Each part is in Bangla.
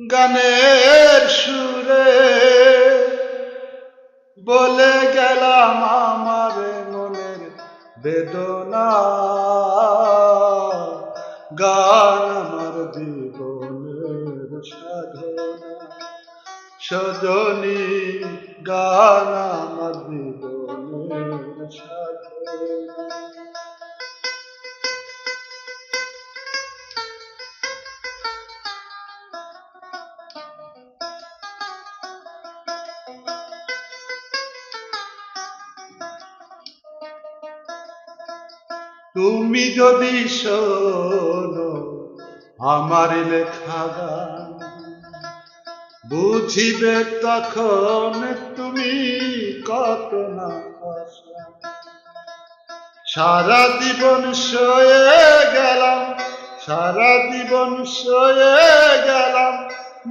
গানের সুরে বলে গেলাম আমার মনের বেদনা। গান আমার জীবনের সাধনা, সজনী গান আমার জীবনের সাধনা। তুমি যদি শোনো আমার লেখা গান, বুঝিবে তখন তুমি কত না আশা। সারা জীবন সয়ে গেলাম, সারা জীবন সয়ে গেলাম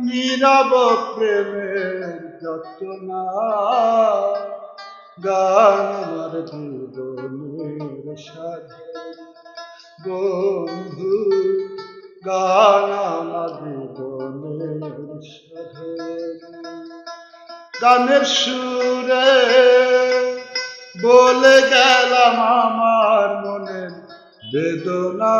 নীরব প্রেমের যন্ত্রণা। গান আমার জীবনের সাধনা, বন্ধু গান আমার জীবনের সাধনা। গানের সুরে বলে গেলাম আমার মনের বেদনা।